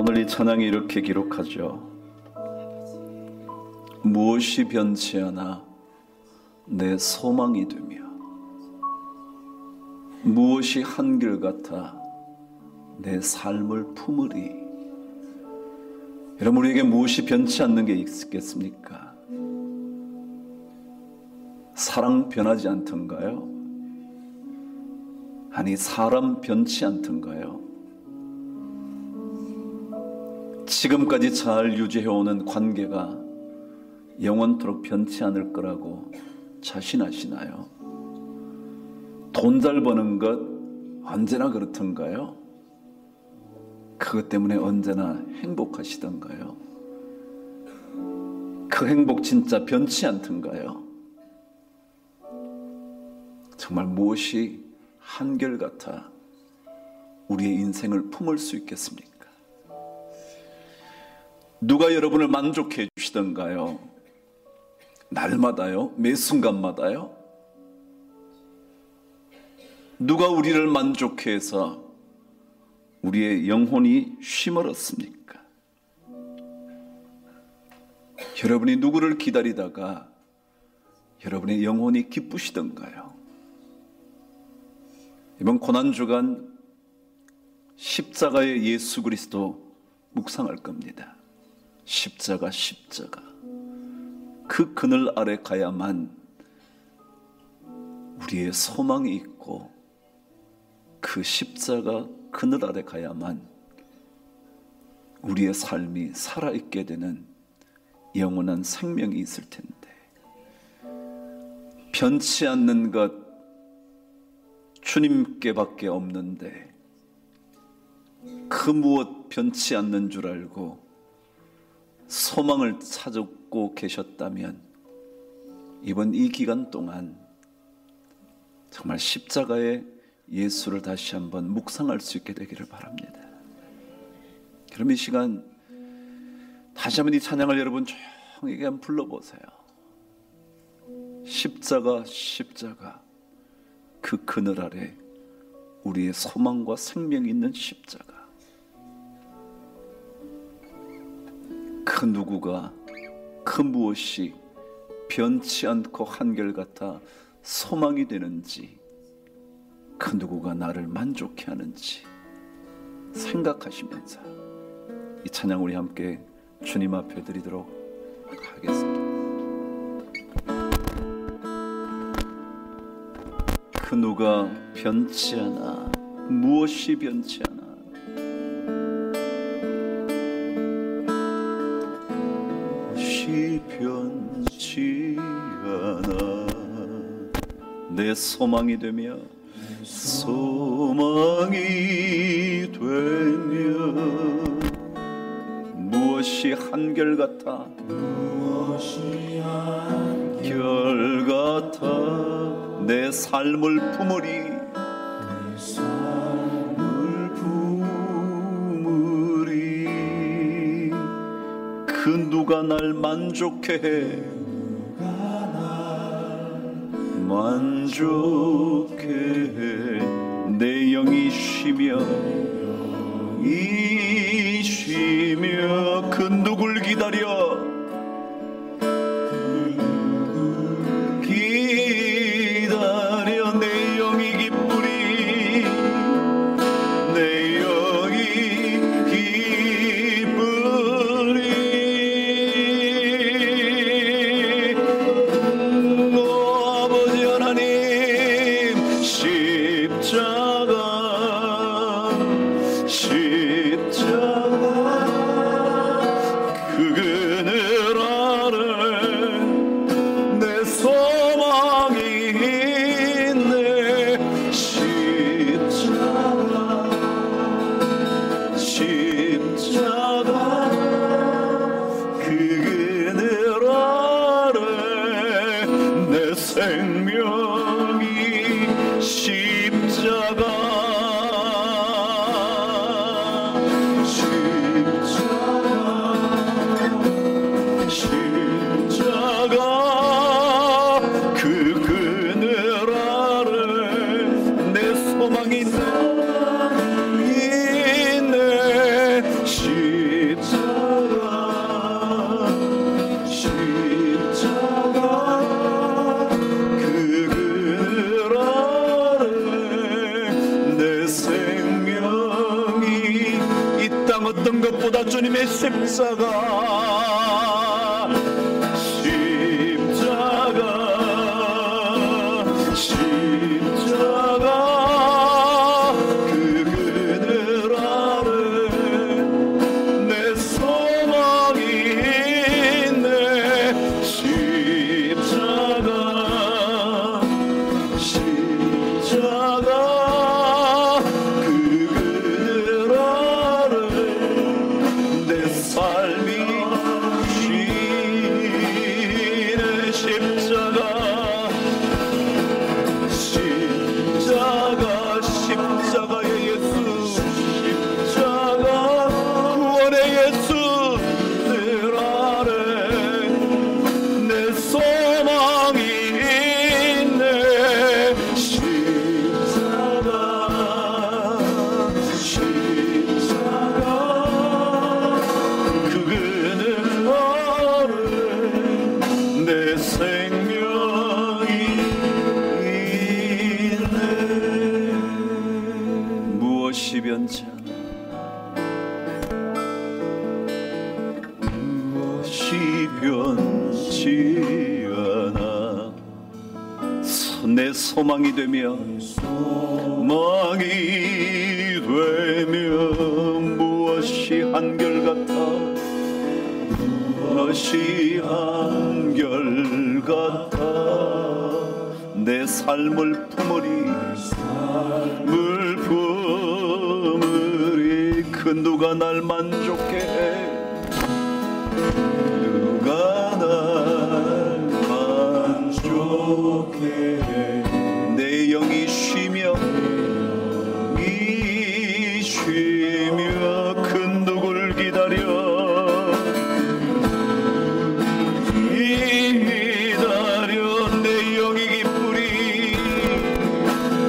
오늘 이 찬양이 이렇게 기록하죠. 무엇이 변치 않아 내 소망이 되며 무엇이 한결같아 내 삶을 품으리. 여러분, 우리에게 무엇이 변치 않는 게 있겠습니까? 사랑 변하지 않던가요? 아니, 사람 변치 않던가요? 지금까지 잘 유지해오는 관계가 영원토록 변치 않을 거라고 자신하시나요? 돈 잘 버는 것 언제나 그렇던가요? 그것 때문에 언제나 행복하시던가요? 그 행복 진짜 변치 않던가요? 정말 무엇이 한결같아 우리의 인생을 품을 수 있겠습니까? 누가 여러분을 만족해 주시던가요? 날마다요? 매 순간마다요? 누가 우리를 만족해서 우리의 영혼이 쉼을 얻습니까? 여러분이 누구를 기다리다가 여러분의 영혼이 기쁘시던가요? 이번 고난주간 십자가의 예수 그리스도 묵상할 겁니다. 십자가, 십자가. 그 그늘 아래 가야만 우리의 소망이 있고, 그 십자가 그늘 아래 가야만 우리의 삶이 살아있게 되는 영원한 생명이 있을 텐데, 변치 않는 것 주님께밖에 없는데 그 무엇 변치 않는 줄 알고 소망을 찾고 계셨다면 이번 이 기간 동안 정말 십자가의 예수를 다시 한번 묵상할 수 있게 되기를 바랍니다. 그럼 이 시간 다시 한번 이 찬양을 여러분 조용히 한번 불러보세요. 십자가, 십자가, 그 그늘 아래 우리의 소망과 생명이 있는 십자가. 그 누구가, 그 무엇이 변치 않고 한결같아 소망이 되는지, 그 누구가 나를 만족해 하는지 생각하시면서 이 찬양 우리 함께 주님 앞에 드리도록 하겠습니다. 그 누가 변치 않아, 무엇이 변치 않아, 무엇이 변치 않아 내 소망이 되며, 소망이 되며 무엇이 한결같아, 무엇이 한결같아 내 삶을 품으리, 내 삶을 품으리. 그 누가 날 만족해 해, 만족해 해. 내 영이 쉬며 그 누굴 기다려, 십자가 그 그늘 아래 내 소망이 있네. 십자가 그 그늘 아래 내 생명이 십자가 그 그늘 아래 내 소망이 있네. 십자가 그 그늘 아래 내 생명이 이 땅 어떤 것보다 주님의 십자가 그 그늘 아래 내 소망이 있네. 십자가 그 그늘 아래 내 삶이 쉬네. 십자가의 예수, 십자가 구원의 예수 늘 아래 내 소망이 있네. 십자가 그 그늘 아래 내 생명이 있네. 무엇이 변치 않아, 무엇이 변치 않아. 내 소망이 되며 무엇이 한결같아, 무엇이 한결같아. 내 삶을 품으리 그 누가 날 만족해 해. 누가 날 만족해 해. 내 영이 쉬며 그 누굴 기다려 내 영이 기쁘리.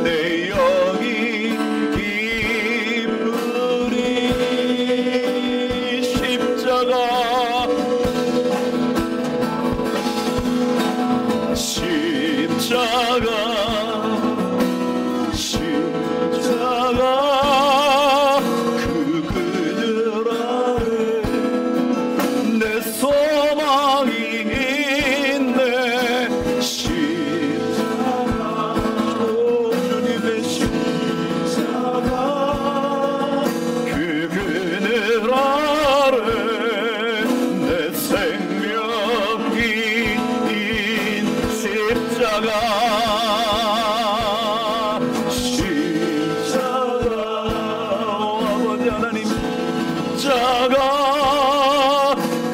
내 영이 기쁘리. 십자가 그 그늘 아래 내 소망이 있네. 십자가 주님의 십자가 그 그늘 아래 내 생명이 십자가 아버지 하나님 십자가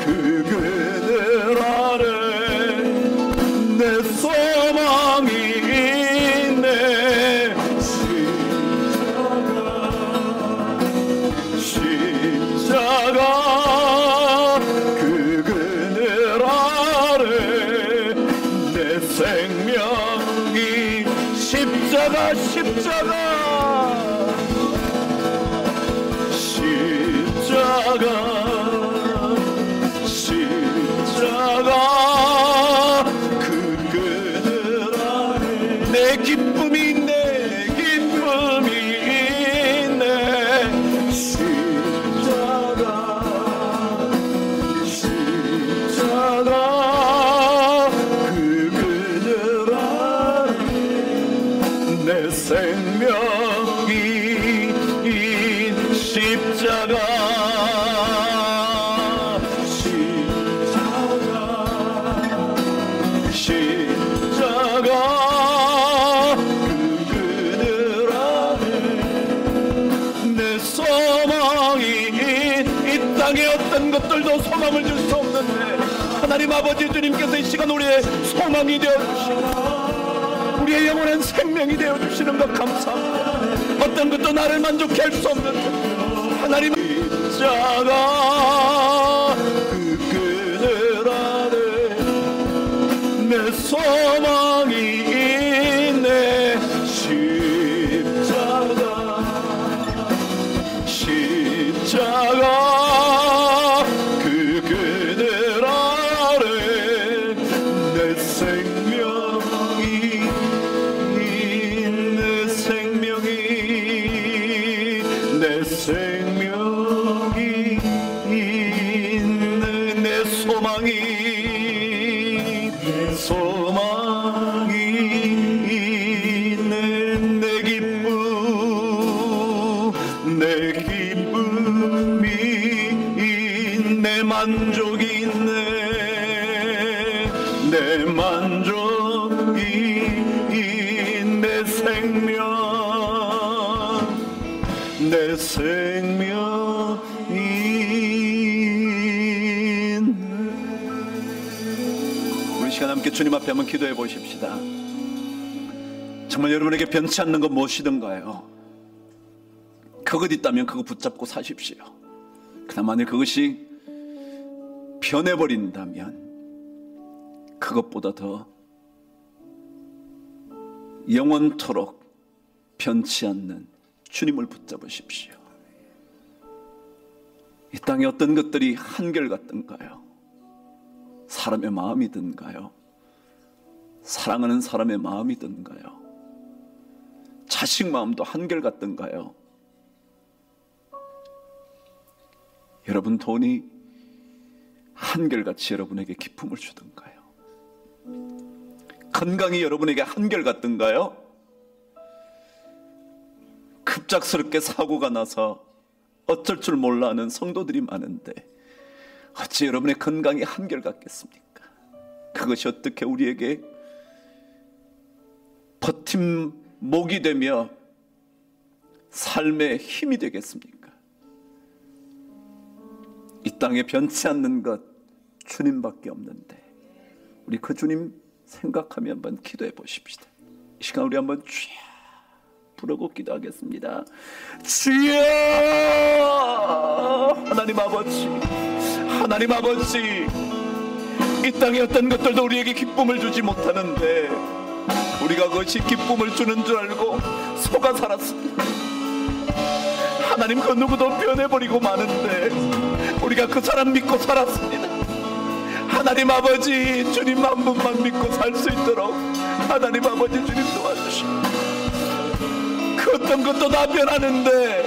그 그늘 아래 내 소망이 있네. 십자가 그 그늘 아래 내 생명이 십자가 그 그늘 아래 내 기쁨이 있네. 십자가 그 그늘 아래 내 생명이 십자가 땅의 어떤 것들도 소망을 줄 수 없는데 하나님 아버지 주님께서 이 시간 우리의 소망이 되어주시고 우리의 영원한 생명이 되어주시는 것 감사합니다. 어떤 것도 나를 만족해 할 수 없는데 하나님 십자가 그 그늘 아래 내 소망이 있네. 십자가 그 그늘 아래 내 생명이 내 생명이 내 생명이 있는 내 소망이 있는 내 기쁨 내 기쁨이 내 만족이 있네. 내 만족이 내 생명 내 생명이 우리 시간 함께 주님 앞에 한번 기도해 보십시다. 정말 여러분에게 변치 않는 것 무엇이든가요, 그것 있다면 그거 붙잡고 사십시오. 그러나 만일 그것이 변해버린다면 그것보다 더 영원토록 변치 않는 주님을 붙잡으십시오. 이 땅에 어떤 것들이 한결같던가요? 사람의 마음이든가요? 사랑하는 사람의 마음이든가요? 자식 마음도 한결같던가요? 여러분 돈이 한결같이 여러분에게 기쁨을 주던가요? 건강이 여러분에게 한결같던가요? 급작스럽게 사고가 나서 어쩔 줄 몰라 하는 성도들이 많은데 어찌 여러분의 건강이 한결같겠습니까? 그것이 어떻게 우리에게 버팀목이 되며 삶의 힘이 되겠습니까? 이 땅에 변치 않는 것 주님밖에 없는데 우리 그 주님 생각하며 한번 기도해 보십시다. 이 시간 우리 한번 주여 부르고 기도하겠습니다. 주여 하나님 아버지, 하나님 아버지, 이 땅의 어떤 것들도 우리에게 기쁨을 주지 못하는데 우리가 그것이 기쁨을 주는 줄 알고 속아 살았습니다. 하나님 그 누구도 변해버리고 마는데 우리가 그 사람 믿고 살았습니다. 하나님 아버지, 주님 한 분만 믿고 살 수 있도록 하나님 아버지 주님 도와주시고, 그 어떤 것도 다 변하는데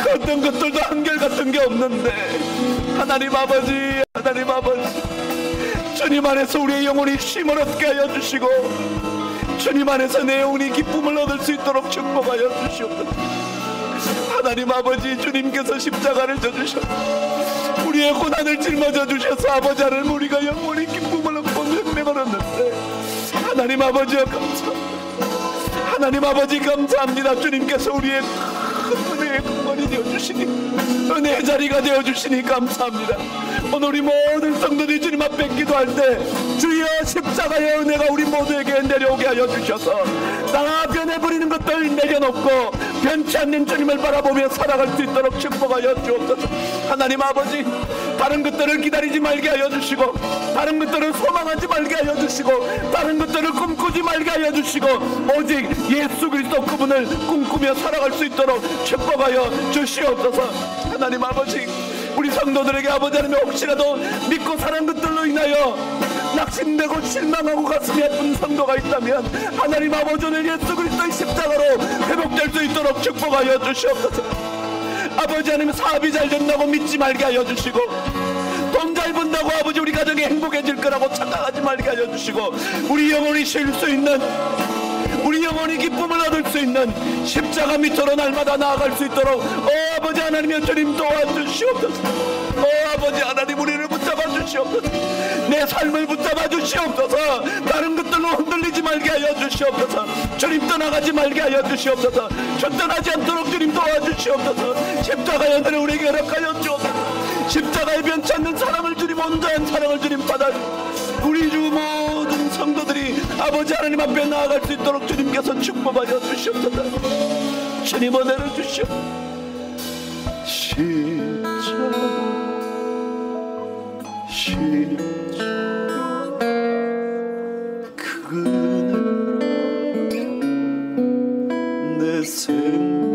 그 어떤 것들도 한결같은 게 없는데 하나님 아버지, 하나님 아버지, 주님 안에서 우리의 영혼이 쉼을 얻게 하여 주시고 주님 안에서 내 영혼이 기쁨을 얻을 수 있도록 축복하여 주시옵소서. 하나님 아버지, 주님께서 십자가를 져주셔서 우리의 고난을 짊어져 주셔서 아버지 하나님 우리가 영원히 기쁨을 얻고 생명을 얻는데 하나님 아버지여 감사합니다. 하나님 아버지 감사합니다. 주님께서 우리의 큰 은혜의 근원이 되어주시니 은혜의 자리가 되어주시니 감사합니다. 오늘 우리 모든 성도들이 주님 앞에 기도할 때 주여 십자가의 은혜가 우리 모두에게 내려오게 하여 주셔서 다 변해버리는 것들 내려놓고 변치 않는 주님을 바라보며 살아갈 수 있도록 축복하여 주옵소서. 하나님 아버지, 다른 것들을 기다리지 말게 하여 주시고 다른 것들을 소망하지 말게 하여 주시고 다른 것들을 꿈꾸지 말게 하여 주시고 오직 예수 그리스도 그분을 꿈꾸며 살아갈 수 있도록 축복하여 주시옵소서. 하나님 아버지, 우리 성도들에게 아버지 하나님 혹시라도 믿고 사는 것들로 인하여 낙심되고 실망하고 가슴이 아픈 성도가 있다면 하나님 아버지 오늘 예수 그리스도의 십자가로 회복될 수 있도록 축복하여 주시옵소서. 아버지 하나님 사업이 잘 된다고 믿지 말게 하여 주시고 돈 잘 번다고 아버지 우리 가정이 행복해질 거라고 착각하지 말게 하여 주시고 우리 영혼이 쉴 수 있는, 우리 영혼이 기쁨을 얻을 수 있는 십자가 밑으로 날마다 나아갈 수 있도록 아버지 하나님의 주님 도와주시옵소서. 아버지 하나님 우리를 붙잡아 주시옵소서. 내 삶을 붙잡아 주시옵소서. 다른 것들로 흔들리지 말게 하여 주시옵소서. 주님 떠나가지 말게 하여 주시옵소서. 저 떠나지 않도록 주님 도와주시옵소서. 십자가의 은혜를 우리에게 허락하여 주옵소서. 십자가에 변치 않는 사랑을 주님, 온전한 사랑을 주님 받아 우리 주 모든 성도들이 아버지 하나님 앞에 나아갈 수 있도록 주님께서 축복하여 주시옵소서. 주님 은혜를 주시오. 그는 내 생명이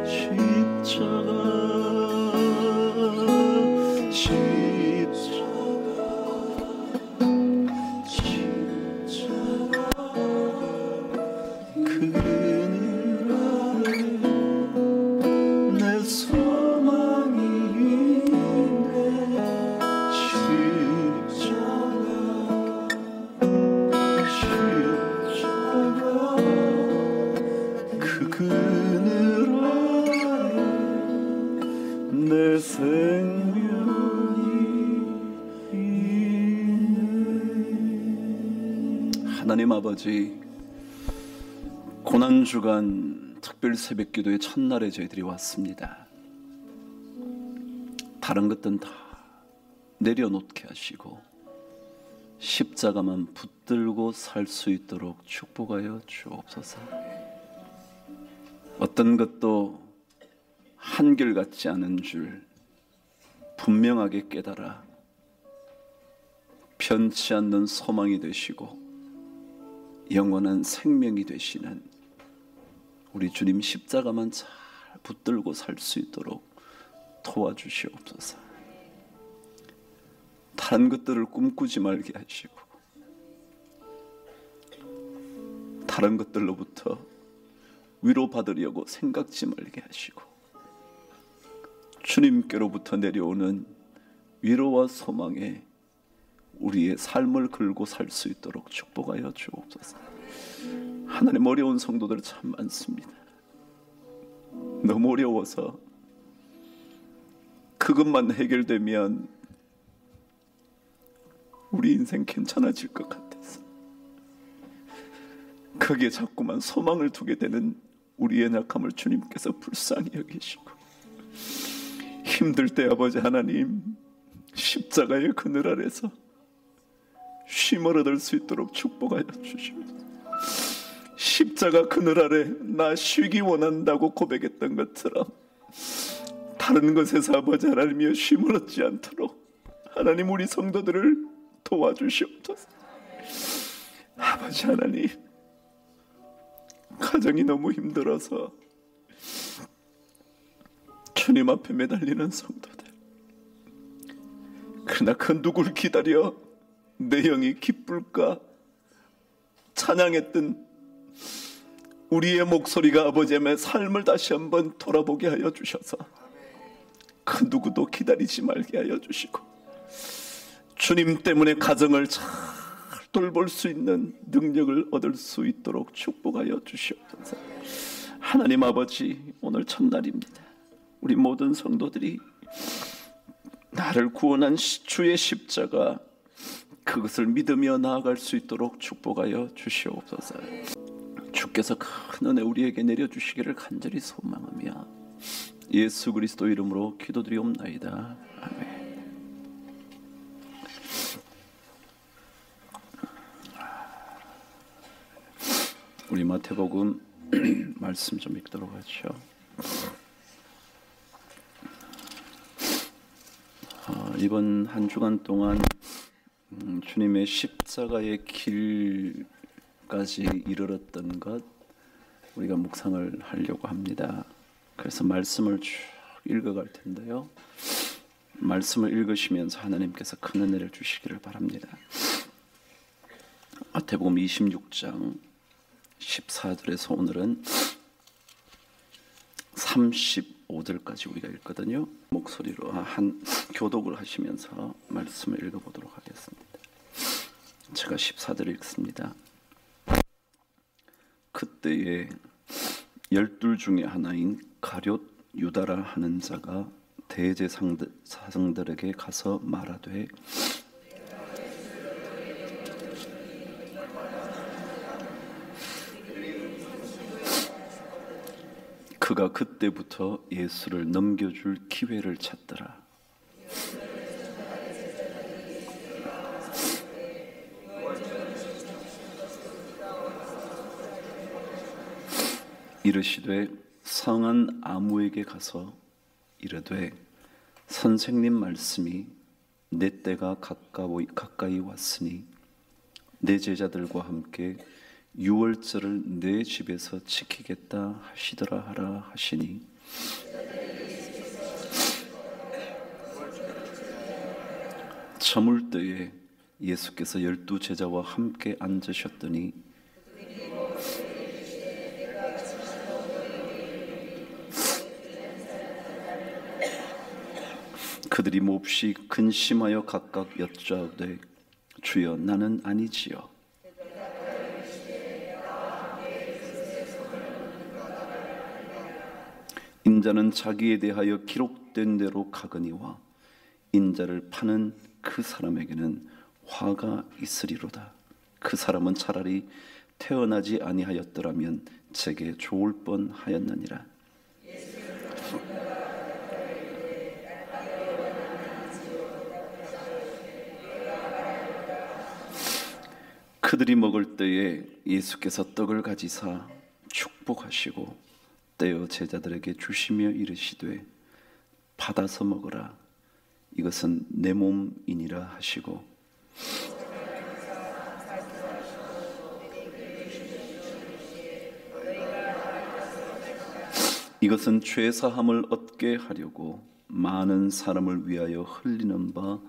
십자가 내 생명이 있네. 하나님 아버지, 고난주간 특별 새벽기도의 첫날에 저희들이 왔습니다. 다른 것들은 다 내려놓게 하시고 십자가만 붙들고 살 수 있도록 축복하여 주옵소서. 어떤 것도 한결같지 않은 줄 분명하게 깨달아 변치 않는 소망이 되시고 영원한 생명이 되시는 우리 주님 십자가만 잘 붙들고 살 수 있도록 도와주시옵소서. 다른 것들을 꿈꾸지 말게 하시고 다른 것들로부터 위로받으려고 생각지 말게 하시고 주님께로부터 내려오는 위로와 소망에 우리의 삶을 걸고 살 수 있도록 축복하여 주옵소서. 하나님, 어려운 성도들 참 많습니다. 너무 어려워서 그것만 해결되면 우리 인생 괜찮아질 것 같아서 거기에 자꾸만 소망을 두게 되는 우리의 약함을 주님께서 불쌍히 여기시고 힘들 때 아버지 하나님 십자가의 그늘 아래서 쉼을 얻을 수 있도록 축복하여 주시옵소서. 십자가 그늘 아래 나 쉬기 원한다고 고백했던 것처럼 다른 것에서 아버지 하나님이여 쉼을 얻지 않도록 하나님 우리 성도들을 도와주시옵소서. 아버지 하나님, 가정이 너무 힘들어서 주님 앞에 매달리는 성도들, 그러나 그 누구를 기다려 내 영이 기쁠까 찬양했던 우리의 목소리가 아버지의 삶을 다시 한번 돌아보게 하여 주셔서 그 누구도 기다리지 말게 하여 주시고 주님 때문에 가정을 잘 돌볼 수 있는 능력을 얻을 수 있도록 축복하여 주시옵소서. 하나님 아버지, 오늘 첫날입니다. 우리 모든 성도들이 나를 구원한 주의 십자가 그것을 믿으며 나아갈 수 있도록 축복하여 주시옵소서. 주께서 큰 은혜 우리에게 내려주시기를 간절히 소망하며 예수 그리스도 이름으로 기도드리옵나이다. 아멘. 우리 마태복음 말씀 좀 읽도록 하죠. 이번 한 주간 동안 주님의 십자가의 길까지 이르렀던 것 우리가 묵상을 하려고 합니다. 그래서 말씀을 쭉 읽어갈 텐데요. 말씀을 읽으시면서 하나님께서 큰 은혜를 주시기를 바랍니다. 마태복음 26장 14절에서 오늘은 35절까지 우리가 읽거든요. 목소리로 한 교독을 하시면서 말씀을 읽어보도록 하겠습니다. 제가 14절 읽습니다. 그때에 12 중에 하나인 가룟 유다라 하는 자가 대제사장들에게 가서 말하되 그가 그때부터 예수를 넘겨줄 기회를 찾더라. 이르시되 성한 아무에게 가서 이르되 선생님 말씀이 내 때가 가까이 왔으니 내 제자들과 함께 유월절을 내 집에서 지키겠다 하시더라 하라 하시니 저물 때에 예수께서 12 제자와 함께 앉으셨더니 그들이 몹시 근심하여 각각 여짜오되 주여 나는 아니지요. 인자는 자기에 대하여 기록된 대로 가거니와 인자를 파는 그 사람에게는 화가 있으리로다. 그 사람은 차라리 태어나지 아니하였더라면 제게 좋을 뻔하였느니라. 그들이 먹을 때에 예수께서 떡을 가지사 축복하시고 떼어 제자들에게 주시며 이르시되 받아서 먹으라. 이것은 내 몸이니라 하시고 이것은 죄사함을 얻게 하려고 많은 사람을 위하여 흘리는 바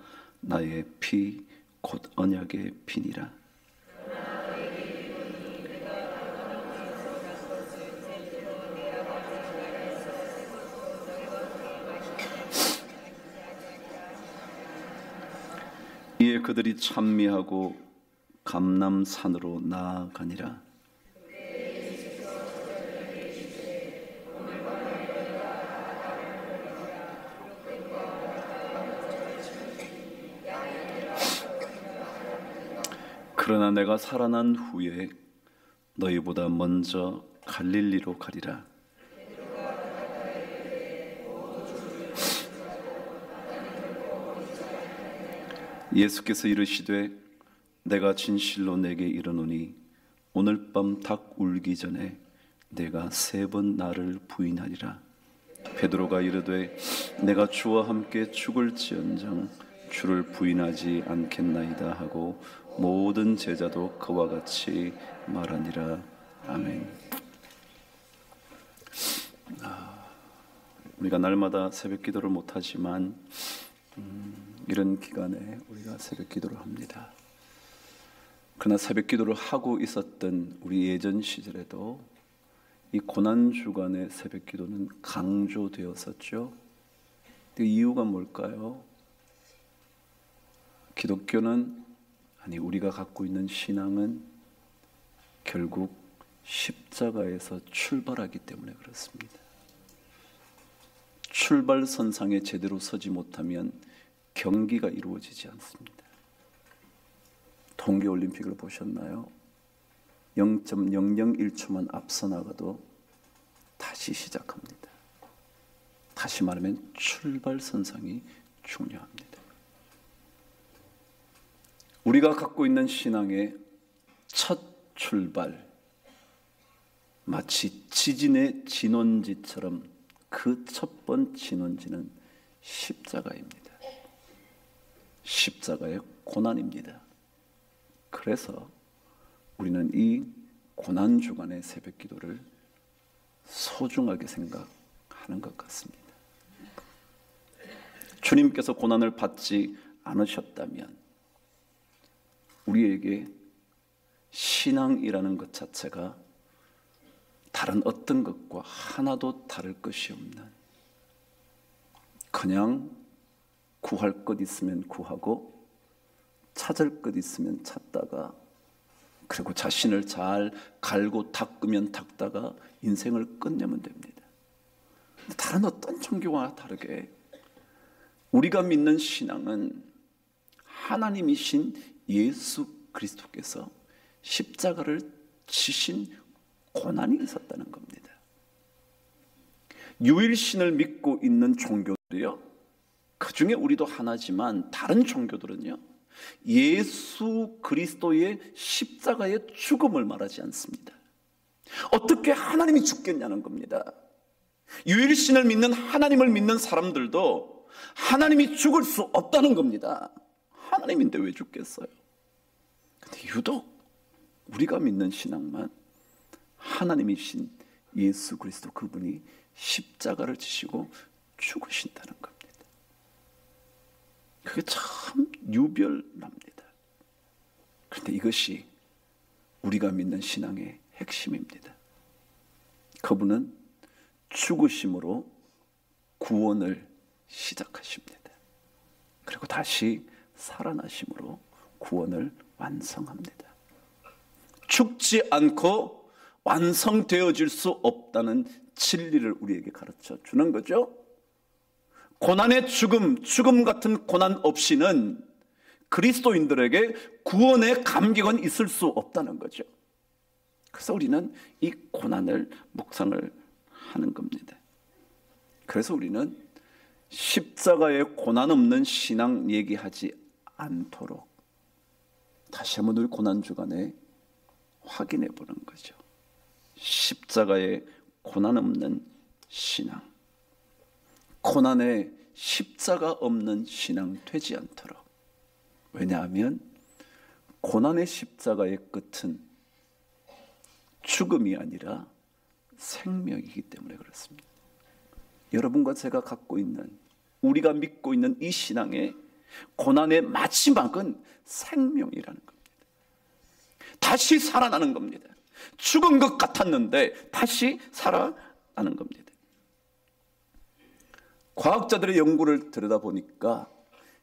나의 피 곧 언약의 피니라. 이에 그들이 찬미하고 감람산으로 나아가니라. 그러나 내가 살아난 후에 너희보다 먼저 갈릴리로 가리라. 예수께서 이르시되 내가 진실로 내게 이르노니 오늘 밤 닭 울기 전에 내가 3번 나를 부인하리라. 베드로가 이르되 내가 주와 함께 죽을지언정 주를 부인하지 않겠나이다 하고 모든 제자도 그와 같이 말하니라. 아멘. 우리가 날마다 새벽 기도를 못하지만 이런 기간에 우리가 새벽 기도를 합니다. 그러나 새벽 기도를 하고 있었던 우리 예전 시절에도 이 고난주간의 새벽 기도는 강조되었었죠. 그 이유가 뭘까요? 기독교는, 아니 우리가 갖고 있는 신앙은 결국 십자가에서 출발하기 때문에 그렇습니다. 출발선상에 제대로 서지 못하면 경기가 이루어지지 않습니다. 동계올림픽을 보셨나요? 0.001초만 앞서 나가도 다시 시작합니다. 다시 말하면 출발선상이 중요합니다. 우리가 갖고 있는 신앙의 첫 출발, 마치 지진의 진원지처럼 그 첫 번 진원지는 십자가입니다. 십자가의 고난입니다. 그래서 우리는 이 고난주간의 새벽 기도를 소중하게 생각하는 것 같습니다. 주님께서 고난을 받지 않으셨다면 우리에게 신앙이라는 것 자체가 다른 어떤 것과 하나도 다를 것이 없는, 그냥 구할 것 있으면 구하고 찾을 것 있으면 찾다가, 그리고 자신을 잘 갈고 닦으면 닦다가 인생을 끝내면 됩니다. 다른 어떤 종교와 다르게 우리가 믿는 신앙은 하나님이신 예수 그리스도께서 십자가를 지신 고난이 있었다는 겁니다. 유일신을 믿고 있는 종교들이요, 그 중에 우리도 하나지만 다른 종교들은요, 예수 그리스도의 십자가의 죽음을 말하지 않습니다. 어떻게 하나님이 죽겠냐는 겁니다. 유일신을 믿는 하나님을 믿는 사람들도 하나님이 죽을 수 없다는 겁니다. 하나님인데 왜 죽겠어요? 근데 유독 우리가 믿는 신앙만 하나님이신 예수 그리스도, 그분이 십자가를 지시고 죽으신다는 겁니다. 그게 참 유별납니다. 그런데 이것이 우리가 믿는 신앙의 핵심입니다. 그분은 죽으심으로 구원을 시작하십니다. 그리고 다시 살아나심으로 구원을 완성합니다. 죽지 않고 완성되어질 수 없다는 진리를 우리에게 가르쳐 주는 거죠. 고난의 죽음 같은 고난 없이는 그리스도인들에게 구원의 감격은 있을 수 없다는 거죠. 그래서 우리는 이 고난을 묵상을 하는 겁니다. 그래서 우리는 십자가의 고난 없는 신앙 얘기하지 않도록 다시 한번 우리 고난 주간에 확인해 보는 거죠. 십자가의 고난 없는 신앙, 고난에 십자가 없는 신앙 되지 않도록. 왜냐하면 고난의 십자가의 끝은 죽음이 아니라 생명이기 때문에 그렇습니다. 여러분과 제가 갖고 있는, 우리가 믿고 있는 이 신앙의 고난의 마지막은 생명이라는 겁니다. 다시 살아나는 겁니다. 죽은 것 같았는데 다시 살아나는 겁니다. 과학자들의 연구를 들여다보니까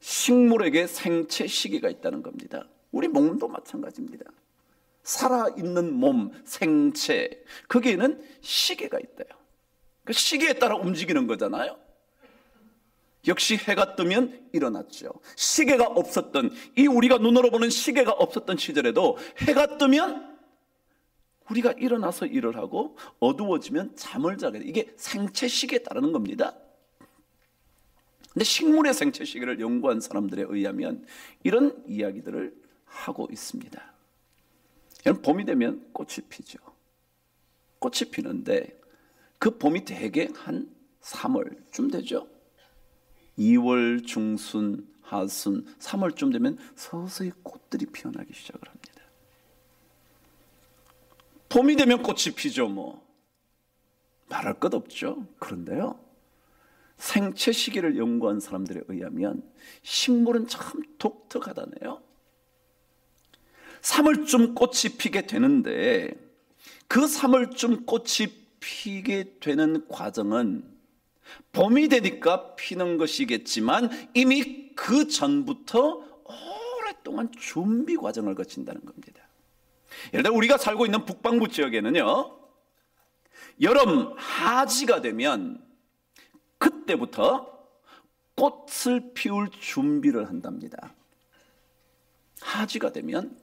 식물에게 생체 시기가 있다는 겁니다. 우리 몸도 마찬가지입니다. 살아있는 몸, 생체, 거기에는 시계가 있대요. 그 시계에 따라 움직이는 거잖아요. 역시 해가 뜨면 일어났죠. 시계가 없었던, 이 우리가 눈으로 보는 시계가 없었던 시절에도 해가 뜨면 우리가 일어나서 일을 하고 어두워지면 잠을 자게 돼. 이게 생체 시계에 따르는 겁니다. 근데 식물의 생체 시계를 연구한 사람들에 의하면 이런 이야기들을 하고 있습니다. 봄이 되면 꽃이 피죠. 꽃이 피는데 그 봄이 대개 한 3월쯤 되죠. 2월 중순, 하순, 3월쯤 되면 서서히 꽃들이 피어나기 시작을 합니다. 봄이 되면 꽃이 피죠. 뭐 말할 것 없죠. 그런데요, 생체 시기를 연구한 사람들에 의하면 식물은 참 독특하다네요. 3월쯤 꽃이 피게 되는데 그 3월쯤 꽃이 피게 되는 과정은 봄이 되니까 피는 것이겠지만 이미 그 전부터 오랫동안 준비 과정을 거친다는 겁니다. 예를 들어 우리가 살고 있는 북방부 지역에는요, 여름 하지가 되면 그때부터 꽃을 피울 준비를 한답니다. 하지가 되면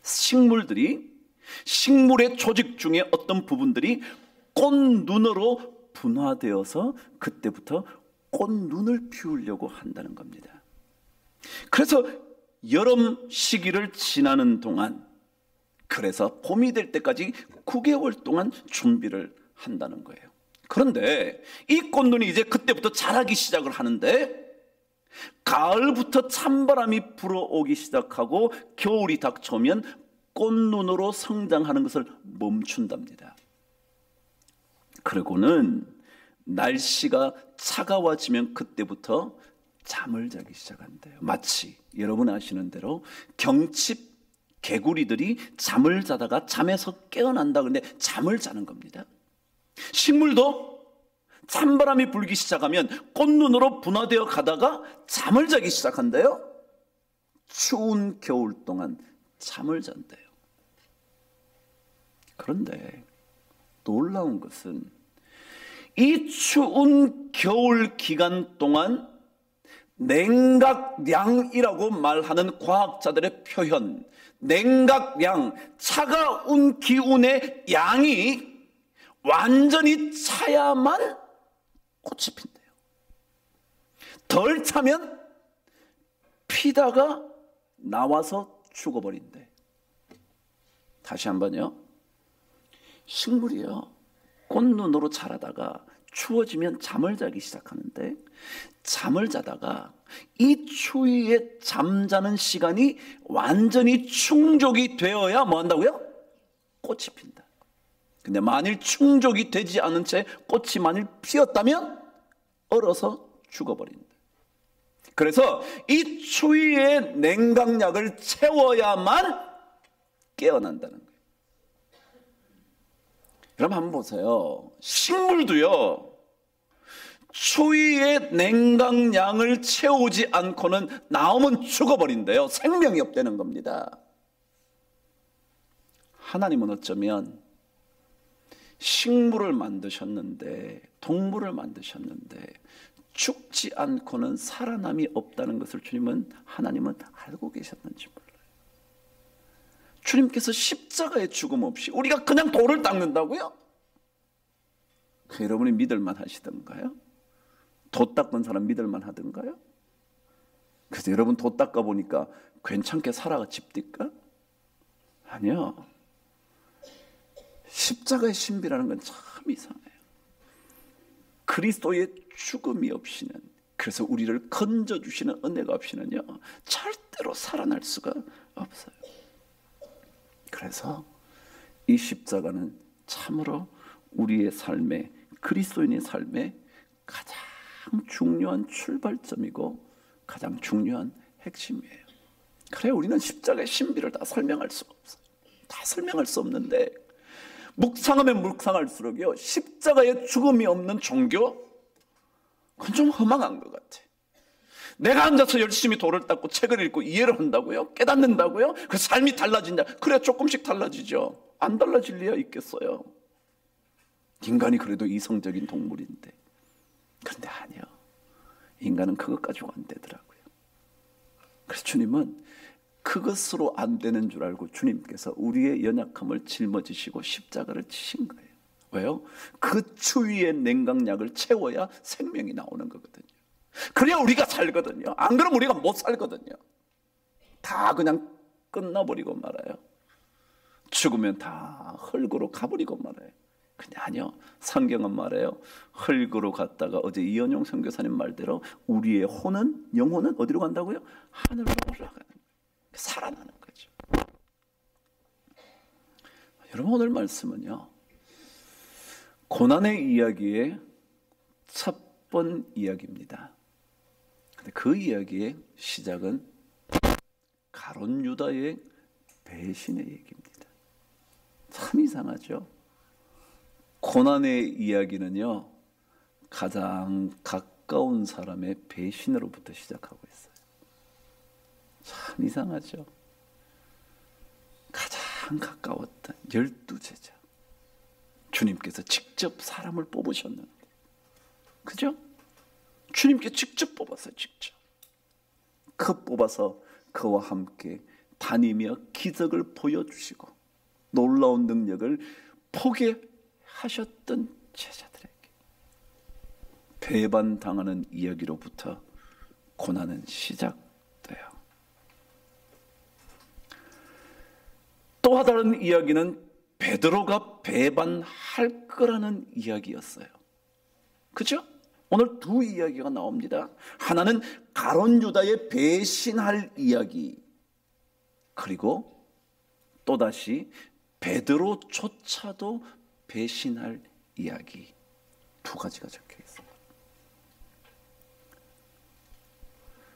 식물의 조직 중에 어떤 부분들이 꽃눈으로 분화되어서 그때부터 꽃눈을 피우려고 한다는 겁니다. 그래서 여름 시기를 지나는 동안, 그래서 봄이 될 때까지 9개월 동안 준비를 한다는 거예요. 그런데 이 꽃눈이 이제 그때부터 자라기 시작을 하는데 가을부터 찬바람이 불어오기 시작하고 겨울이 닥쳐오면 꽃눈으로 성장하는 것을 멈춘답니다. 그리고는 날씨가 차가워지면 그때부터 잠을 자기 시작한대요. 마치 여러분 아시는 대로 경칩 개구리들이 잠을 자다가 잠에서 깨어난다 그런데 잠을 자는 겁니다. 식물도 찬바람이 불기 시작하면 꽃눈으로 분화되어 가다가 잠을 자기 시작한대요. 추운 겨울 동안 잠을 잔대요. 그런데 놀라운 것은 이 추운 겨울 기간 동안 냉각량이라고 말하는 과학자들의 표현, 냉각량, 차가운 기운의 양이 완전히 차야만 꽃이 핀대요. 덜 차면 피다가 나와서 죽어버린대. 다시 한번요. 식물이요, 꽃눈으로 자라다가 추워지면 잠을 자기 시작하는데, 잠을 자다가 이 추위에 잠자는 시간이 완전히 충족이 되어야 뭐 한다고요? 꽃이 핀다. 근데 만일 충족이 되지 않은 채 꽃이 만일 피었다면 얼어서 죽어버린다. 그래서 이 추위의 냉각약을 채워야만 깨어난다는 거예요. 여러분 한번 보세요. 식물도요, 추위의 냉각량을 채우지 않고는 나오면 죽어버린대요. 생명이 없다는 겁니다. 하나님은 어쩌면 식물을 만드셨는데, 동물을 만드셨는데 죽지 않고는 살아남이 없다는 것을 하나님은 알고 계셨는지 몰라요. 주님께서 십자가의 죽음 없이 우리가 그냥 돌을 닦는다고요? 여러분이 믿을만 하시던가요? 도 닦은 사람 믿을만 하던가요? 그래서 여러분 도 닦아 보니까 괜찮게 살아가 집디까? 아니요. 십자가의 신비라는 건 참 이상해요. 그리스도의 죽음이 없이는, 그래서 우리를 건져주시는 은혜가 없이는요, 절대로 살아날 수가 없어요. 그래서 이 십자가는 참으로 우리의 삶에, 그리스도인의 삶에 가장 중요한 출발점이고 가장 중요한 핵심이에요. 그래야 우리는 십자가의 신비를 다 설명할 수가 없어요. 다 설명할 수 없는데, 묵상하면 묵상할수록요, 십자가의 죽음이 없는 종교, 그건 좀 허망한 것 같아. 내가 앉아서 열심히 도를 닦고 책을 읽고 이해를 한다고요? 깨닫는다고요? 그 삶이 달라진다. 그래, 조금씩 달라지죠. 안 달라질 리가 있겠어요. 인간이 그래도 이성적인 동물인데. 그런데 아니요, 인간은 그것 가지고 안 되더라고요. 그래서 주님은 그것으로 안 되는 줄 알고 주님께서 우리의 연약함을 짊어지시고 십자가를 치신 거예요. 왜요? 그 추위의 냉각약을 채워야 생명이 나오는 거거든요. 그래야 우리가 살거든요. 안 그러면 우리가 못 살거든요. 다 그냥 끝나버리고 말아요. 죽으면 다 흙으로 가버리고 말아요. 근데 아니요, 성경은 말해요. 흙으로 갔다가 어제 이현용 선교사님 말대로 우리의 혼은, 영혼은 어디로 간다고요? 하늘로 올라가는 거예요. 살아나는 거죠. 여러분 오늘 말씀은요, 고난의 이야기의 첫 번 이야기입니다. 근데 그 이야기의 시작은 가룟 유다의 배신의 얘기입니다. 참 이상하죠. 고난의 이야기는요, 가장 가까운 사람의 배신으로부터 시작하고 있어요. 참 이상하죠. 가장 가까웠던 12제자, 주님께서 직접 사람을 뽑으셨는데, 그죠? 주님께 직접 뽑았어요. 직접 그 뽑아서 그와 함께 다니며 기적을 보여주시고 놀라운 능력을 포기하셨던 제자들에게 배반당하는 이야기로부터 고난은 시작돼요. 또 다른 이야기는 베드로가 배반할 거라는 이야기였어요. 그죠? 오늘 두 이야기가 나옵니다. 하나는 가룟 유다의 배신할 이야기, 그리고 또다시 베드로조차도 배신할 이야기, 두 가지가 적혀 있어요.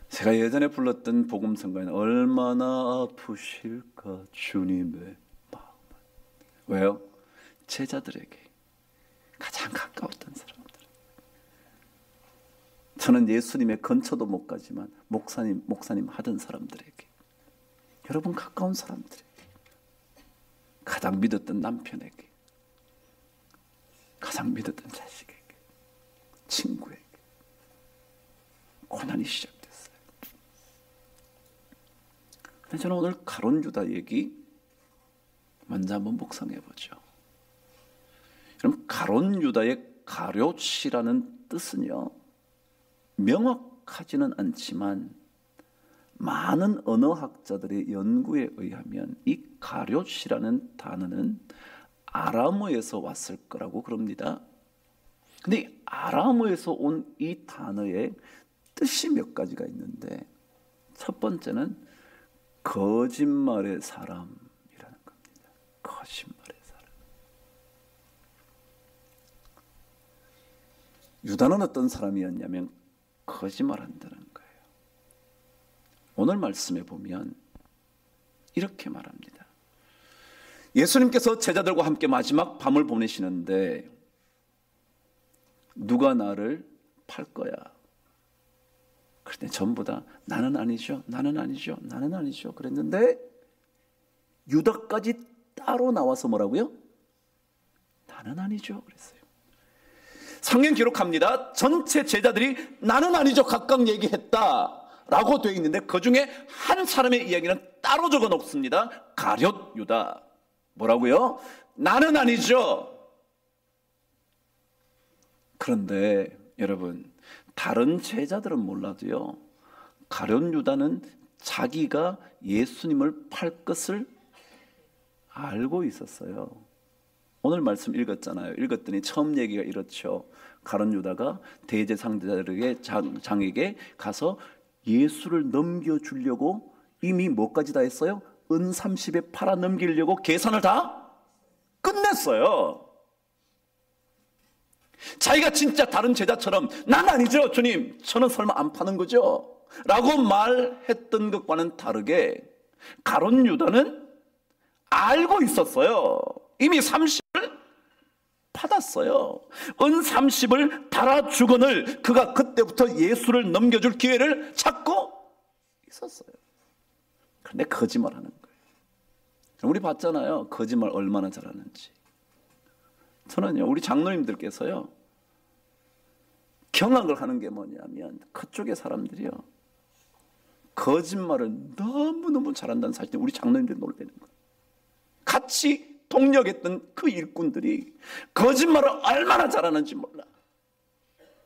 제가 예전에 불렀던 복음성가에는 얼마나 아프실까 주님의 마음은. 왜요? 제자들에게, 가장 가까웠던 사람들. 저는 예수님의 근처도 못 가지만 목사님 하던 사람들에게, 여러분 가까운 사람들에게, 가장 믿었던 남편에게, 가장 믿었던 자식에게, 친구에게 고난이 시작됐어요. 근데 저는 오늘 가룟 유다 얘기 먼저 한번 묵상해 보죠. 여러분, 가룟 유다의 가룟이라는 뜻은요, 명확하지는 않지만 많은 언어학자들의 연구에 의하면 이 가룟이라는 단어는 아람어에서 왔을 거라고 그럽니다. 근데 이 아람어에서 온 이 단어의 뜻이 몇 가지가 있는데, 첫 번째는 거짓말의 사람이라는 겁니다. 거짓말의 사람. 유다는 어떤 사람이었냐면 거짓말한다는 거예요. 오늘 말씀에 보면 이렇게 말합니다. 예수님께서 제자들과 함께 마지막 밤을 보내시는데 누가 나를 팔 거야? 그런데 전부 다 나는 아니죠, 나는 아니죠, 나는 아니죠 그랬는데 유다까지 따로 나와서 뭐라고요? 나는 아니죠 그랬어요. 성경 기록합니다. 전체 제자들이 나는 아니죠 각각 얘기했다라고 되어 있는데 그 중에 한 사람의 이야기는 따로 적어 놓습니다. 가룟 유다. 뭐라고요? 나는 아니죠. 그런데 여러분, 다른 제자들은 몰라도요, 가룟 유다는 자기가 예수님을 팔 것을 알고 있었어요. 오늘 말씀 읽었잖아요. 읽었더니 처음 얘기가 이렇죠. 가룟 유다가 대제사장들에게 장에게 가서 예수를 넘겨주려고 이미 뭐까지 다 했어요? 은 30에 팔아 넘기려고 계산을 다 끝냈어요. 자기가 진짜 다른 제자처럼 난 아니죠 주님, 저는 설마 안 파는 거죠? 라고 말했던 것과는 다르게 가룟 유다는 알고 있었어요. 이미 30을 받았어요. 은 30을 달아주거늘 그가 그때부터 예수를 넘겨줄 기회를 찾고 있었어요. 그런데 거짓말하는 거예요. 우리 봤잖아요. 거짓말 얼마나 잘하는지. 저는요, 우리 장로님들께서요, 경악을 하는 게 뭐냐면 그쪽의 사람들이요, 거짓말을 너무너무 잘한다는 사실 우리 장로님들이 놀라는 거예요. 같이 동력했던 그 일꾼들이 거짓말을 얼마나 잘하는지 몰라.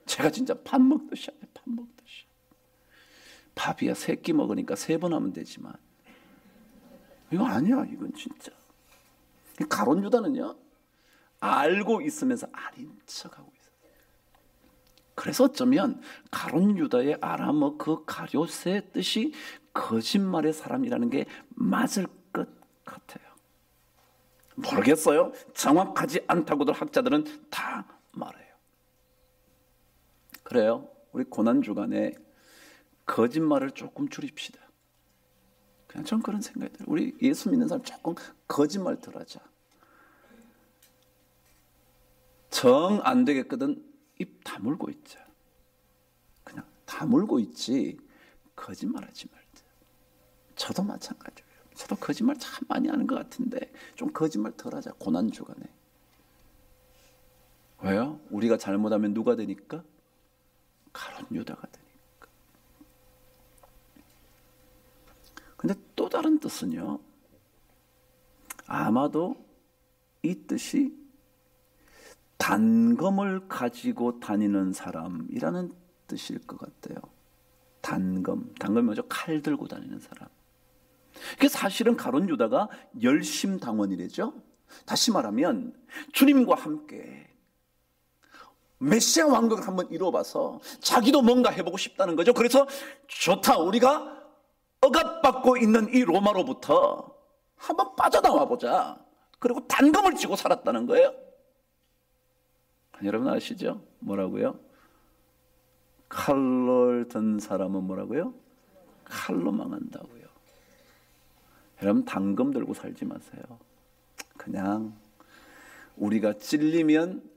제가 진짜 밥 먹듯이 하네, 밥 먹듯이. 밥이야 3끼 먹으니까 3번 하면 되지만 이거 아니야, 이건 진짜. 가룟 유다는요, 알고 있으면서 아닌 척하고 있어요. 그래서 어쩌면 가룟 유다의 아람어 그 가룟의 뜻이 거짓말의 사람이라는 게 맞을 것 같아요. 모르겠어요. 정확하지 않다고들 학자들은 다 말해요. 그래요. 우리 고난주간에 거짓말을 조금 줄입시다. 그냥 전 그런 생각이 들어요. 우리 예수 믿는 사람 조금 거짓말 덜 하자. 정 안 되겠거든 입 다물고 있자. 그냥 다물고 있지 거짓말하지 말자. 저도 마찬가지예요. 저도 거짓말 참 많이 하는 것 같은데 좀 거짓말 덜 하자. 고난주간에. 왜요? 우리가 잘못하면 누가 되니까? 가룟 유다가 되니까. 근데 또 다른 뜻은요, 아마도 이 뜻이 단검을 가지고 다니는 사람이라는 뜻일 것 같아요. 단검이 뭐죠? 칼 들고 다니는 사람. 그게 사실은 가룟 유다가 열심당원이래죠. 다시 말하면 주님과 함께 메시아 왕국을 한번 이뤄봐서 자기도 뭔가 해보고 싶다는 거죠. 그래서 좋다, 우리가 억압받고 있는 이 로마로부터 한번 빠져나와 보자. 그리고 단검을 쥐고 살았다는 거예요. 여러분 아시죠? 뭐라고요? 칼을 든 사람은 뭐라고요? 칼로 망한다고요. 여러분 단검 들고 살지 마세요. 그냥 우리가 찔리면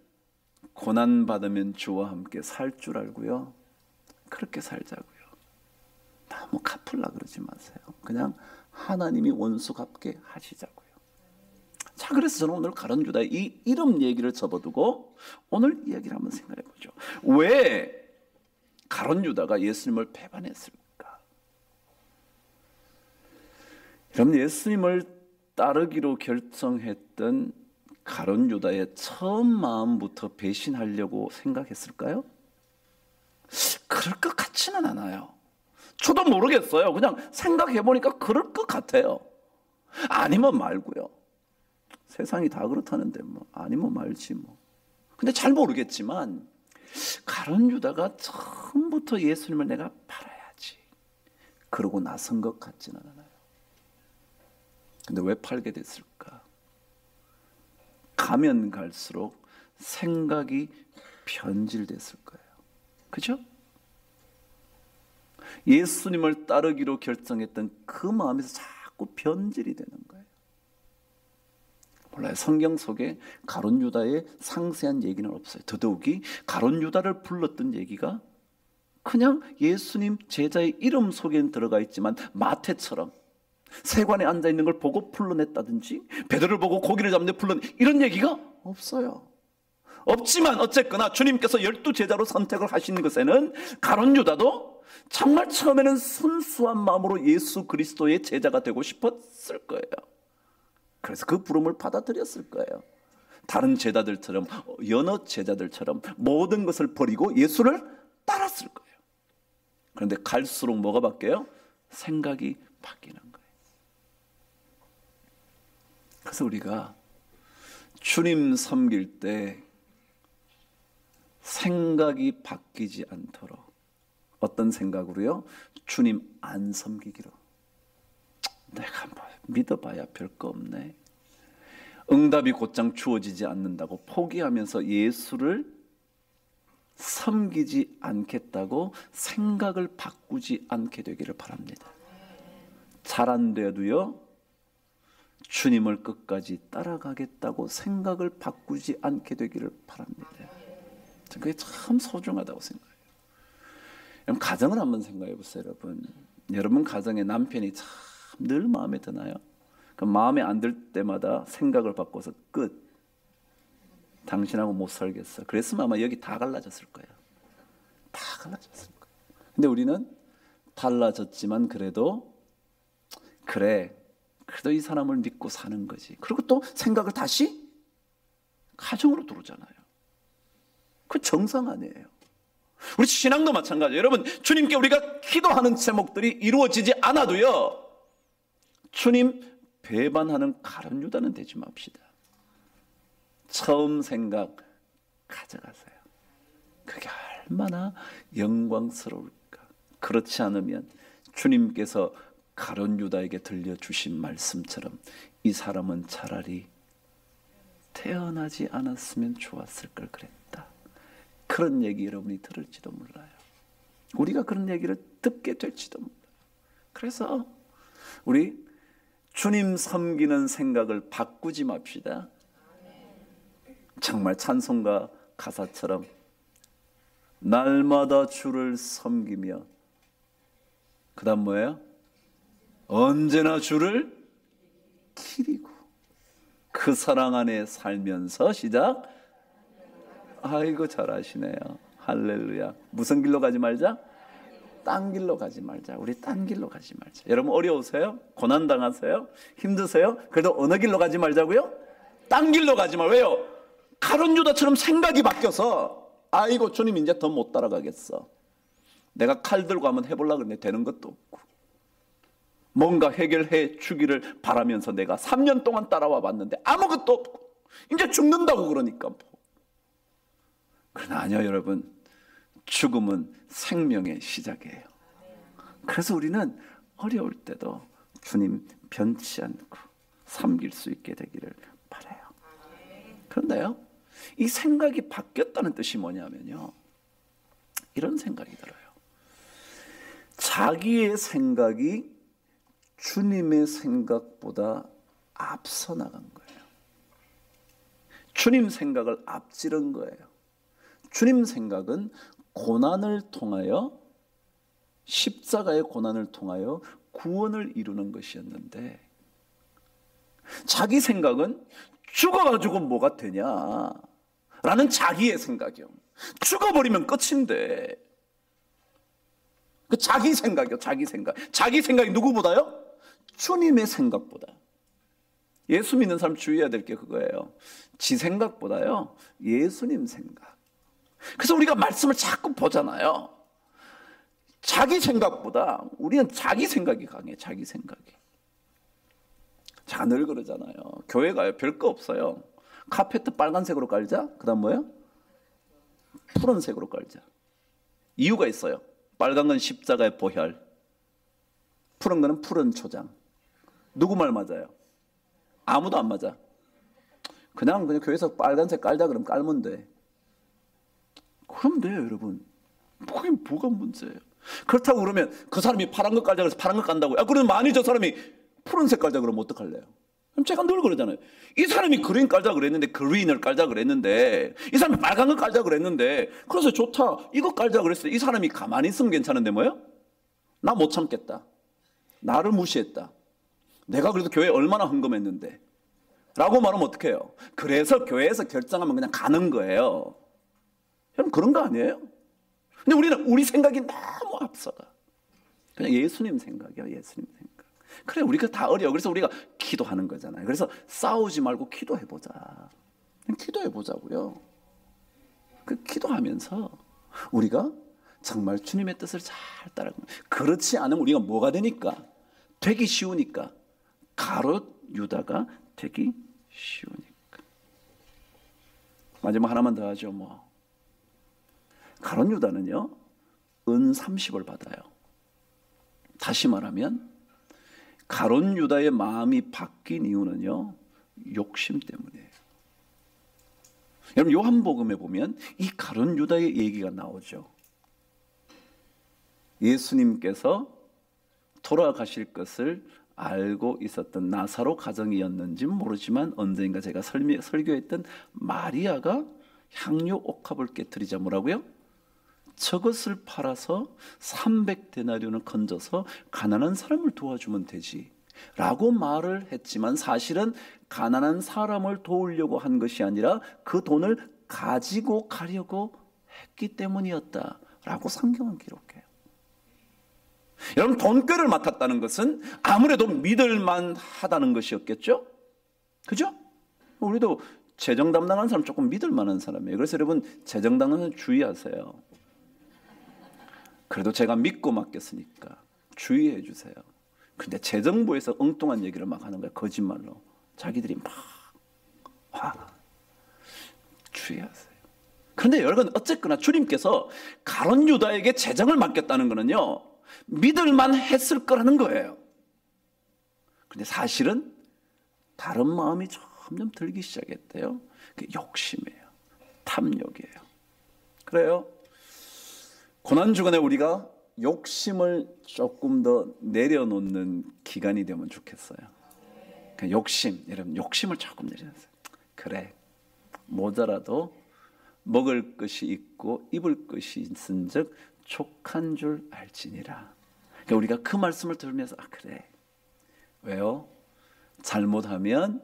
고난받으면 주와 함께 살 줄 알고요, 그렇게 살자고요. 너무 갚으려 그러지 마세요. 그냥 하나님이 원수 갚게 하시자고요. 자, 그래서 저는 오늘 가룟 유다의 이 이름 얘기를 접어두고 오늘 이야기를 한번 생각해 보죠. 왜 가룟 유다가 예수님을 배반했을까? 여러분, 예수님을 따르기로 결정했던 가룟 유다의 처음 마음부터 배신하려고 생각했을까요? 그럴 것 같지는 않아요. 저도 모르겠어요. 그냥 생각해보니까 그럴 것 같아요. 아니면 말고요. 세상이 다 그렇다는데 뭐 아니면 말지 뭐. 근데 잘 모르겠지만 가룟 유다가 처음부터 예수님을 내가 팔아야지 그러고 나선 것 같지는 않아요. 근데 왜 팔게 됐을까? 가면 갈수록 생각이 변질됐을 거예요. 그죠? 예수님을 따르기로 결정했던 그 마음에서 자꾸 변질이 되는 거예요. 몰라요. 성경 속에 가룟 유다의 상세한 얘기는 없어요. 더더욱이 가룟 유다를 불렀던 얘기가 그냥 예수님 제자의 이름 속에는 들어가 있지만 마태처럼 세관에 앉아있는 걸 보고 불러냈다든지 베드로를 보고 고기를 잡는데 불러내 이런 얘기가 없어요. 없지만 어쨌거나 주님께서 12제자로 선택을 하신 것에는 가룟 유다도 정말 처음에는 순수한 마음으로 예수 그리스도의 제자가 되고 싶었을 거예요. 그래서 그 부름을 받아들였을 거예요. 다른 제자들처럼 여러 제자들처럼 모든 것을 버리고 예수를 따랐을 거예요. 그런데 갈수록 뭐가 바뀌어요? 생각이 바뀌는 거예요. 그래서 우리가 주님 섬길 때 생각이 바뀌지 않도록 어떤 생각으로요? 주님 안 섬기기로. 내가 뭐 믿어봐야 별거 없네. 응답이 곧장 주어지지 않는다고 포기하면서 예수를 섬기지 않겠다고 생각을 바꾸지 않게 되기를 바랍니다. 잘 안 돼도요, 주님을 끝까지 따라가겠다고 생각을 바꾸지 않게 되기를 바랍니다. 그게 참 소중하다고 생각해요. 여러분, 가정을 한번 생각해 보세요. 여러분 가정에 남편이 참 늘 마음에 드나요? 그 마음에 안 들 때마다 생각을 바꿔서 끝. 당신하고 못 살겠어. 그랬으면 아마 여기 다 갈라졌을 거예요. 다 갈라졌을 거예요. 근데 우리는 달라졌지만 그래도 그래도 이 사람을 믿고 사는 거지. 그리고 또 생각을 다시 가정으로 들어오잖아요. 그 정상 아니에요. 우리 신앙도 마찬가지예요. 여러분, 주님께 우리가 기도하는 제목들이 이루어지지 않아도요, 주님 배반하는 가룟 유다는 되지 맙시다. 처음 생각 가져가세요. 그게 얼마나 영광스러울까. 그렇지 않으면 주님께서 가룟 유다에게 들려주신 말씀처럼 이 사람은 차라리 태어나지 않았으면 좋았을 걸 그랬다. 그런 얘기 여러분이 들을지도 몰라요. 우리가 그런 얘기를 듣게 될지도 몰라요. 그래서 우리 주님 섬기는 생각을 바꾸지 맙시다. 정말 찬송가 가사처럼 날마다 주를 섬기며 그 다음 뭐예요? 언제나 주를 기리고 그 사랑 안에 살면서 시작. 아이고 잘하시네요. 할렐루야. 무슨 길로 가지 말자? 딴 길로 가지 말자. 우리 딴 길로 가지 말자. 여러분 어려우세요? 고난당하세요? 힘드세요? 그래도 어느 길로 가지 말자고요? 딴 길로 가지 말. 왜요? 가룟 유다처럼 생각이 바뀌어서 아이고 주님 이제 더 못 따라가겠어. 내가 칼 들고 한번 해보려고 그랬는데 되는 것도 없고 뭔가 해결해 주기를 바라면서 내가 3년 동안 따라와 봤는데 아무것도 없고 이제 죽는다고 그러니까 뭐. 그러나 아니요 여러분, 죽음은 생명의 시작이에요. 그래서 우리는 어려울 때도 주님 변치 않고 섬길 수 있게 되기를 바라요. 그런데요, 이 생각이 바뀌었다는 뜻이 뭐냐면요, 이런 생각이 들어요. 자기의 생각이 주님의 생각보다 앞서 나간 거예요. 주님 생각을 앞지른 거예요. 주님 생각은 고난을 통하여, 십자가의 고난을 통하여 구원을 이루는 것이었는데 자기 생각은 죽어가지고 뭐가 되냐 라는 자기의 생각이요. 죽어버리면 끝인데 그 자기 생각이요. 자기 생각. 자기 생각이 누구보다요? 주님의 생각보다. 예수 믿는 사람 주의해야 될 게 그거예요. 지 생각보다요, 예수님 생각. 그래서 우리가 말씀을 자꾸 보잖아요. 자기 생각보다 우리는 자기 생각이 강해. 자기 생각이. 제가 늘 그러잖아요. 교회 가요. 별거 없어요. 카페트 빨간색으로 깔자. 그 다음 뭐예요? 푸른색으로 깔자. 이유가 있어요. 빨간 건 십자가의 보혈, 푸른 거는 푸른 초장. 누구 말 맞아요? 아무도 안 맞아. 그냥 교회에서 빨간색 깔자 그러면 깔면 돼. 그럼 돼요, 여러분. 그게 뭐가 문제예요? 그렇다고 그러면 그 사람이 파란 거 깔자 그래서 파란 거 깐다고요? 그러면 만일 저 사람이 푸른색 깔자 그러면 어떡할래요? 그럼 제가 늘 그러잖아요. 이 사람이 그린 깔자 그랬는데, 그린을 깔자 그랬는데, 이 사람이 빨간 거 깔자 그랬는데, 그래서 좋다, 이거 깔자 그랬어요. 이 사람이 가만히 있으면 괜찮은데 뭐예요? 나 못 참겠다. 나를 무시했다. 내가 그래도 교회에 얼마나 헌금했는데 라고 말하면 어떡해요? 그래서 교회에서 결정하면 그냥 가는 거예요. 여러분, 그런 거 아니에요? 근데 우리는 우리 생각이 너무 앞서가. 그냥 예수님 생각이요. 예수님 생각. 그래, 우리가 다 어려워. 그래서 우리가 기도하는 거잖아요. 그래서 싸우지 말고 기도해보자. 그냥 기도해보자고요. 그 기도하면서 우리가 정말 주님의 뜻을 잘 따라가면, 그렇지 않으면 우리가 뭐가 되니까? 되기 쉬우니까. 가롯 유다가 되기 쉬우니까. 마지막 하나만 더 하죠. 가롯 유다는요, 은 30을 받아요. 다시 말하면 가롯 유다의 마음이 바뀐 이유는요, 욕심 때문이에요. 여러분, 요한복음에 보면 이 가롯 유다의 얘기가 나오죠. 예수님께서 돌아가실 것을 알고 있었던 나사로 가정이었는지는 모르지만 언젠가 제가 설교했던 마리아가 향유 옥합을 깨뜨리자 뭐라고요? 저것을 팔아서 300데나리온을 건져서 가난한 사람을 도와주면 되지 라고 말을 했지만, 사실은 가난한 사람을 도우려고 한 것이 아니라 그 돈을 가지고 가려고 했기 때문이었다라고 성경은 기록해요. 여러분, 돈꾀를 맡았다는 것은 아무래도 믿을만 하다는 것이었겠죠? 그죠? 우리도 재정 담당하는 사람 조금 믿을 만한 사람이에요. 그래서 여러분, 재정 담당은 주의하세요. 그래도 제가 믿고 맡겼으니까 주의해 주세요. 근데 재정부에서 엉뚱한 얘기를 막 하는 거야. 거짓말로. 자기들이 주의하세요. 그런데 여러분, 어쨌거나 주님께서 가롯 유다에게 재정을 맡겼다는 거는요, 믿을만 했을 거라는 거예요. 근데 사실은 다른 마음이 점점 들기 시작했대요. 그게 욕심이에요. 탐욕이에요. 그래요. 고난주간에 우리가 욕심을 조금 더 내려놓는 기간이 되면 좋겠어요. 욕심, 여러분, 욕심을 조금 내려놓으세요. 그래, 모자라도 먹을 것이 있고 입을 것이 있은즉 족한 줄 알지니라. 그러니까 우리가 그 말씀을 들으면서 그래, 왜요? 잘못하면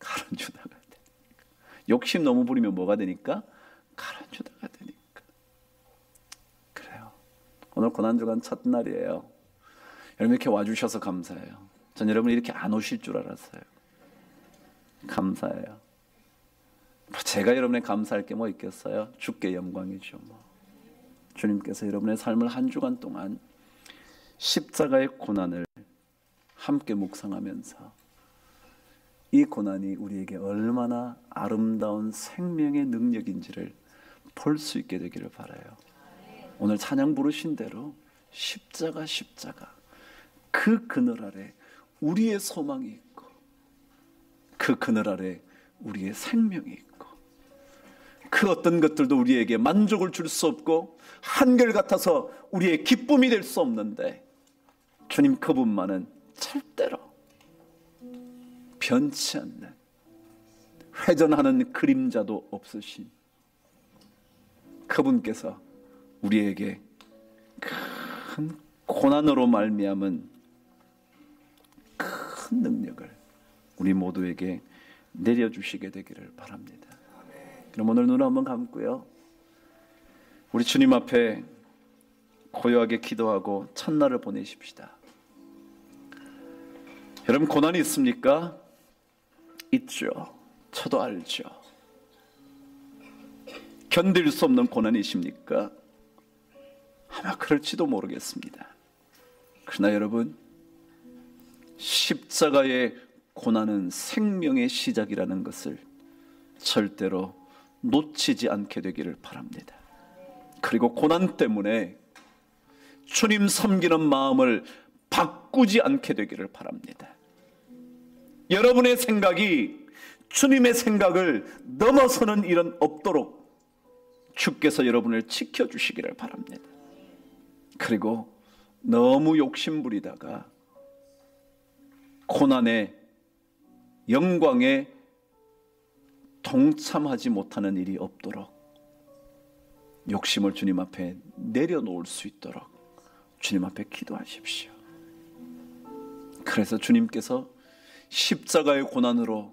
가롯 유다가 되니까. 욕심 너무 부리면 뭐가 되니까? 가롯 유다가 되니까. 그래요. 오늘 고난주간 첫날이에요. 여러분, 이렇게 와주셔서 감사해요. 전 여러분이 이렇게 안 오실 줄 알았어요. 감사해요. 제가 여러분의 감사할 게 뭐 있겠어요? 주께 영광이죠. 주님께서 여러분의 삶을 한 주간 동안 십자가의 고난을 함께 묵상하면서 이 고난이 우리에게 얼마나 아름다운 생명의 능력인지를 볼 수 있게 되기를 바라요. 오늘 찬양 부르신 대로 십자가 그 그늘 아래 우리의 소망이 있고, 그 그늘 아래 우리의 생명이 있고, 그 어떤 것들도 우리에게 만족을 줄 수 없고 한결같아서 우리의 기쁨이 될 수 없는데, 주님 그분만은 절대로 변치 않는, 회전하는 그림자도 없으신 그분께서 우리에게 큰 고난으로 말미암은 큰 능력을 우리 모두에게 내려주시게 되기를 바랍니다. 그럼 오늘 눈을 한번 감고요, 우리 주님 앞에 고요하게 기도하고 첫날을 보내십시다. 여러분, 고난이 있습니까? 있죠. 저도 알죠. 견딜 수 없는 고난이십니까? 아마 그럴지도 모르겠습니다. 그러나 여러분, 십자가의 고난은 생명의 시작이라는 것을 절대로 놓치지 않게 되기를 바랍니다. 그리고 고난 때문에 주님 섬기는 마음을 바꾸지 않게 되기를 바랍니다. 여러분의 생각이 주님의 생각을 넘어서는 일은 없도록 주께서 여러분을 지켜주시기를 바랍니다. 그리고 너무 욕심부리다가 고난의 영광에 동참하지 못하는 일이 없도록 욕심을 주님 앞에 내려놓을 수 있도록 주님 앞에 기도하십시오. 그래서 주님께서 십자가의 고난으로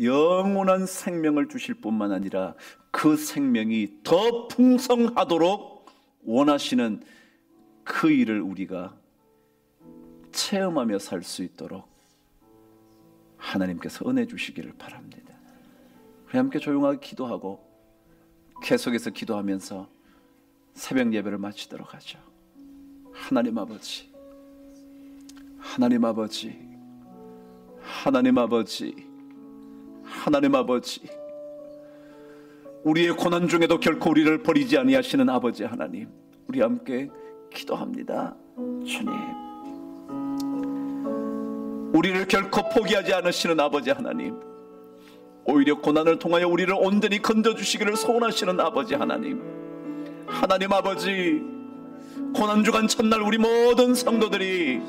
영원한 생명을 주실 뿐만 아니라 그 생명이 더 풍성하도록 원하시는 그 일을 우리가 체험하며 살 수 있도록 하나님께서 은혜 주시기를 바랍니다. 우리 함께 조용하게 기도하고 계속해서 기도하면서 새벽 예배를 마치도록 하죠. 하나님 아버지, 하나님 아버지, 하나님 아버지, 하나님 아버지, 우리의 고난 중에도 결코 우리를 버리지 아니하시는 아버지 하나님, 우리 함께 기도합니다. 주님, 우리를 결코 포기하지 않으시는 아버지 하나님, 오히려 고난을 통하여 우리를 온전히 건져주시기를 소원하시는 아버지 하나님, 하나님 아버지, 고난주간 첫날 우리 모든 성도들이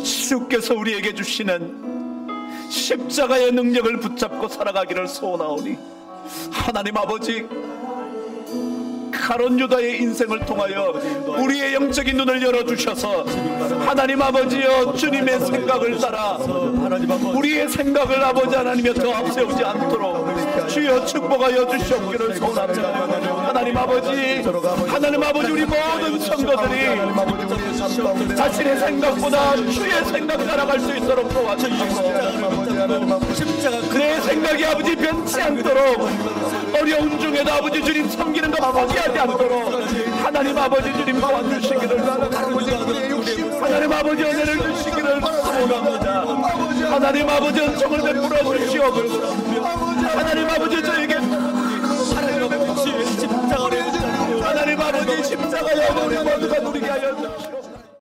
주께서 우리에게 주시는 십자가의 능력을 붙잡고 살아가기를 소원하오니, 하나님 아버지, 가룟 유다의 인생을 통하여 우리의 영적인 눈을 열어주셔서 하나님 아버지여, 주님의 생각을 따라 우리의 생각을 아버지 하나님여 더 앞세우지 않도록 주여 축복하여 주시옵기를 소원합니다. 하나님 아버지, 하나님 아버지, 우리 모든 성도들이 자신의 생각보다 주의 생각 따라갈 수 있도록 도와주시고, 내 생각이 아버지 변치 않도록, 어려운 중에도 아버지 주님 섬기는 것 포기하지 않도록 하나님 아버지 주님 도와주시기를, 하나님 아버지 은혜를 주시기를 소원합니다. 하나님 아버지 은총을 베풀어 주시옵소서. 하나님 아버지 저에게 하나님 아버지 십자가의 우리 모두가 누리게 하여 주시옵소서.